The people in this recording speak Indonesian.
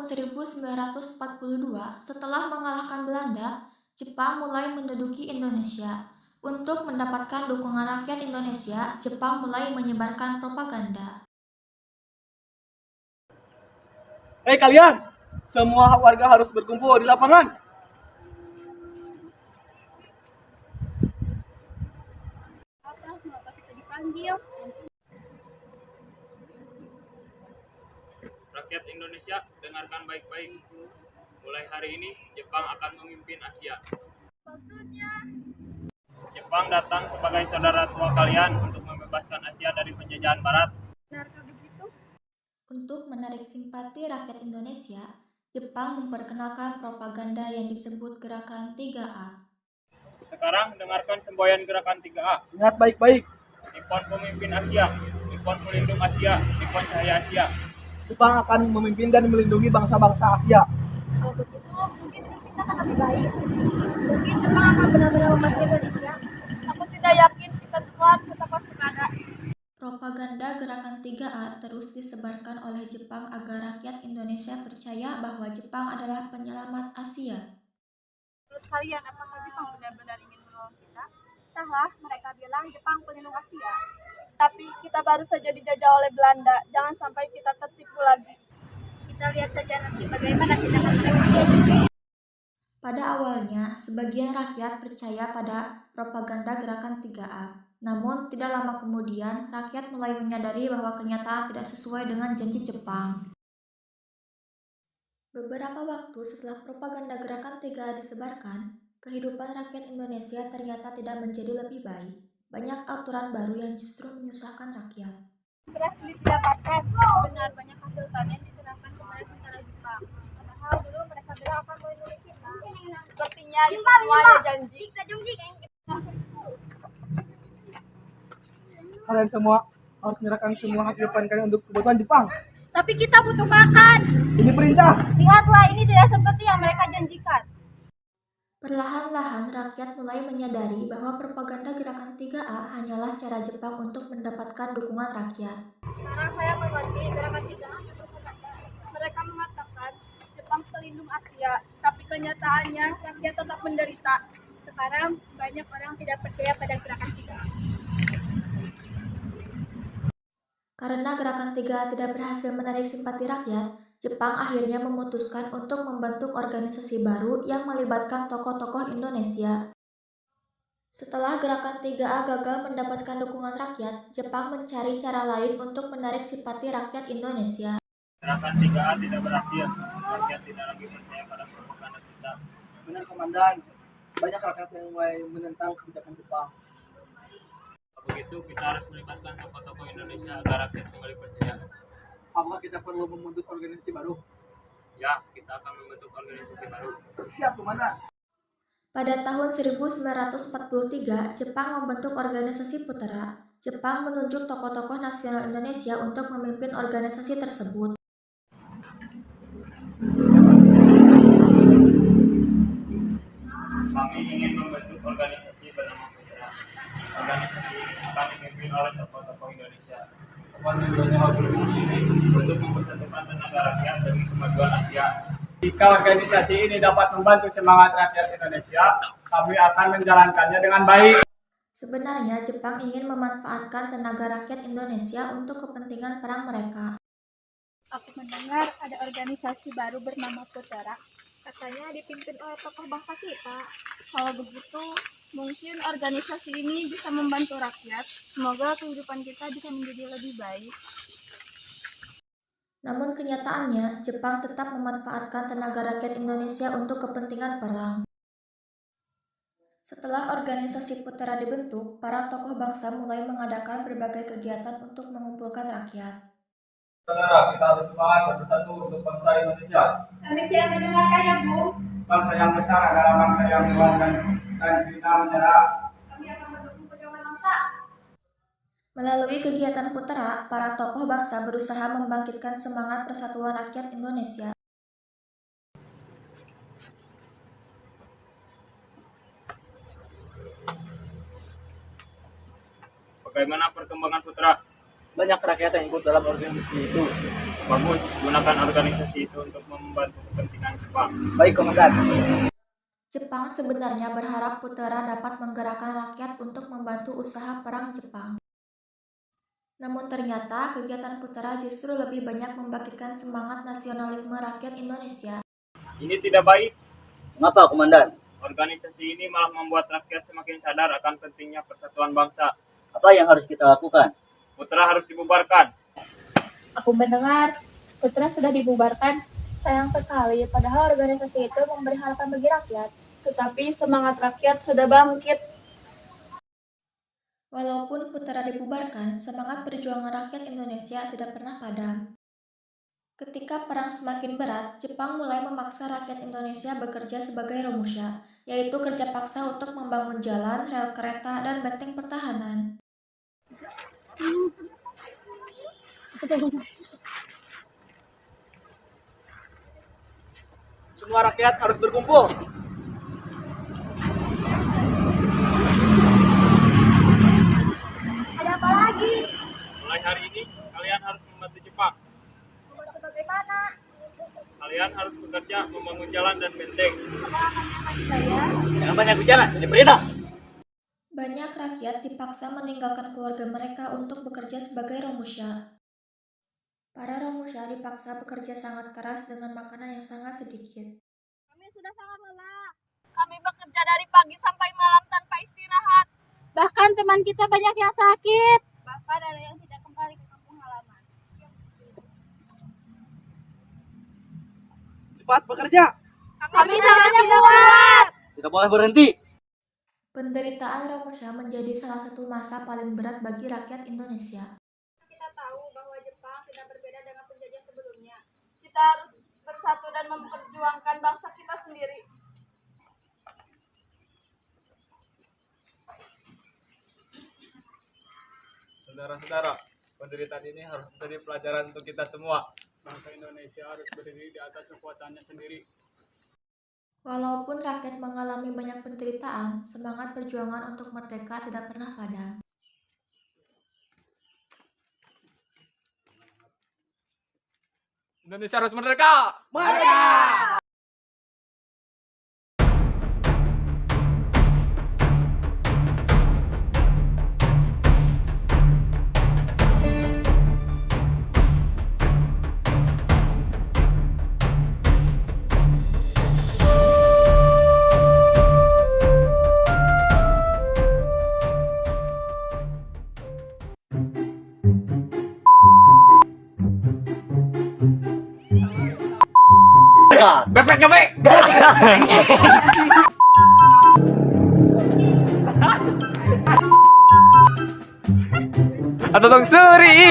1942, setelah mengalahkan Belanda, Jepang mulai menduduki Indonesia. Untuk mendapatkan dukungan rakyat Indonesia, Jepang mulai menyebarkan propaganda. Hei kalian, semua warga harus berkumpul di lapangan. Kenapa kita dipanggil? Rakyat Indonesia, dengarkan baik-baik. Mulai hari ini, Jepang akan memimpin Asia. Maksudnya? Jepang datang sebagai saudara tua kalian untuk membebaskan Asia dari penjajahan Barat. Benarkah begitu? Untuk menarik simpati rakyat Indonesia, Jepang memperkenalkan propaganda yang disebut Gerakan 3A. Sekarang, dengarkan semboyan Gerakan 3A. Ingat baik-baik, Nippon pemimpin Asia, Nippon pelindung Asia, Nippon cahaya Asia. Jepang akan memimpin dan melindungi bangsa-bangsa Asia. Kalau begitu, mungkin kita akan lebih baik. Mungkin Jepang akan benar-benar membantu Indonesia. Aku tidak yakin kita semua tetap waspada. Propaganda Gerakan 3A terus disebarkan oleh Jepang agar rakyat Indonesia percaya bahwa Jepang adalah penyelamat Asia. Menurut kalian, apakah Jepang benar-benar ingin menolong kita? Entahlah, mereka bilang Jepang pelindung Asia. Tapi kita baru saja dijajah oleh Belanda. Jangan sampai kita tertipu lagi. Kita lihat saja nanti bagaimana tindakan mereka. Pada awalnya, sebagian rakyat percaya pada propaganda Gerakan 3A. Namun, tidak lama kemudian, rakyat mulai menyadari bahwa kenyataan tidak sesuai dengan janji Jepang. Beberapa waktu setelah propaganda Gerakan 3A disebarkan, kehidupan rakyat Indonesia ternyata tidak menjadi lebih baik. Banyak aturan baru yang justru menyusahkan rakyat. Beras sulit didapatkan. Benar, banyak hasil panen diserahkan kepada tentara Jepang. Padahal dulu mereka bilang akan melindungi kita. Sepertinya itu semuanya janji. Kalian semua harus menyerahkan semua hasil panen kalian untuk kebutuhan Jepang. Tapi kita butuh makan. Ini perintah. Lihatlah, ini tidak seperti yang mereka janjikan. Perlahan-lahan rakyat mulai menyadari bahwa propaganda Gerakan 3A hanyalah cara Jepang untuk mendapatkan dukungan rakyat. Sekarang saya mengerti Gerakan 3A. Mereka mengatakan Jepang pelindung Asia, tapi kenyataannya rakyat tetap menderita. Sekarang banyak orang tidak percaya pada Gerakan 3A. Karena Gerakan 3A tidak berhasil menarik simpati rakyat, Jepang akhirnya memutuskan untuk membentuk organisasi baru yang melibatkan tokoh-tokoh Indonesia. Setelah Gerakan 3A gagal mendapatkan dukungan rakyat, Jepang mencari cara lain untuk menarik simpati rakyat Indonesia. Gerakan 3A tidak berakhir. Rakyat tidak lagi percaya pada propaganda kita. Benar komandan, banyak rakyat yang mulai menentang kebijakan Jepang. Begitu, kita harus melibatkan tokoh-tokoh Indonesia agar rakyat kembali percaya. Apakah kita perlu membentuk organisasi baru? Ya, kita akan membentuk organisasi baru. Siap komandan. Pada tahun 1943, Jepang membentuk organisasi Putera. Jepang menunjuk tokoh-tokoh nasional Indonesia untuk memimpin organisasi tersebut. Kami ingin membentuk organisasi bernama Putera. Organisasi ini akan dipimpin oleh tokoh-tokoh Indonesia. Tujuannya organisasi ini untuk mempersatukan tenaga rakyat demi kemajuan Asia. Jika organisasi ini dapat membantu semangat rakyat Indonesia, kami akan menjalankannya dengan baik. Sebenarnya Jepang ingin memanfaatkan tenaga rakyat Indonesia untuk kepentingan perang mereka. Aku mendengar ada organisasi baru bernama Putera. Katanya dipimpin oleh tokoh bangsa kita. Kalau begitu, mungkin organisasi ini bisa membantu rakyat. Semoga kehidupan kita bisa menjadi lebih baik. Namun kenyataannya, Jepang tetap memanfaatkan tenaga rakyat Indonesia untuk kepentingan perang. Setelah organisasi Putera dibentuk, para tokoh bangsa mulai mengadakan berbagai kegiatan untuk mengumpulkan rakyat. Saudara, kita harus semangat bersatu untuk bangsa Indonesia. Kami siap mendengarkannya, Bu. Bangsa yang besar adalah bangsa yang kuat dan kita menyerah. Kami akan mendukung perjuangan bangsa. Melalui kegiatan Putera, para tokoh bangsa berusaha membangkitkan semangat persatuan rakyat Indonesia. Bagaimana perkembangan Putera? Banyak rakyat yang ikut dalam organisasi itu. Bagus, gunakan organisasi itu untuk membantu kepentingan Jepang. Baik, Komandan. Jepang sebenarnya berharap Putera dapat menggerakkan rakyat untuk membantu usaha perang Jepang. Namun ternyata kegiatan Putera justru lebih banyak membangkitkan semangat nasionalisme rakyat Indonesia. Ini tidak baik. Mengapa, Komandan? Organisasi ini malah membuat rakyat semakin sadar akan pentingnya persatuan bangsa. Apa yang harus kita lakukan? Putra harus dibubarkan. Aku mendengar Putra sudah dibubarkan. Sayang sekali, padahal organisasi itu memberi harapan bagi rakyat. Tetapi semangat rakyat sudah bangkit. Walaupun Putera dibubarkan, semangat perjuangan rakyat Indonesia tidak pernah padam. Ketika perang semakin berat, Jepang mulai memaksa rakyat Indonesia bekerja sebagai romusha, yaitu kerja paksa untuk membangun jalan, rel kereta, dan benteng pertahanan. Semua rakyat harus berkumpul. Ada apa lagi? Mulai hari ini, kalian harus membantu Jepang. Membantu bagaimana? Kalian harus bekerja membangun jalan dan benteng. Jangan banyak bicara, ini perintah. Banyak rakyat dipaksa meninggalkan keluarga mereka untuk bekerja sebagai romusha. Para romusha dipaksa bekerja sangat keras dengan makanan yang sangat sedikit. Kami sudah sangat lelah. Kami bekerja dari pagi sampai malam tanpa istirahat. Bahkan teman kita banyak yang sakit. Bahkan ada yang tidak kembali ke kampung halaman. Cepat bekerja. Kami sangat kuat. Tidak boleh berhenti. Penderitaan romusha menjadi salah satu masa paling berat bagi rakyat Indonesia. Kita tahu bahwa Jepang tidak berbeda dengan penjajah sebelumnya. Kita harus bersatu dan memperjuangkan bangsa kita sendiri. Saudara-saudara, penderitaan ini harus menjadi pelajaran untuk kita semua. Bangsa Indonesia harus berdiri di atas kekuatannya sendiri. Walaupun rakyat mengalami banyak penderitaan, semangat perjuangan untuk merdeka tidak pernah padam. Indonesia harus merdeka! Merdeka! Bebek, bebek! Atau Tong Suri!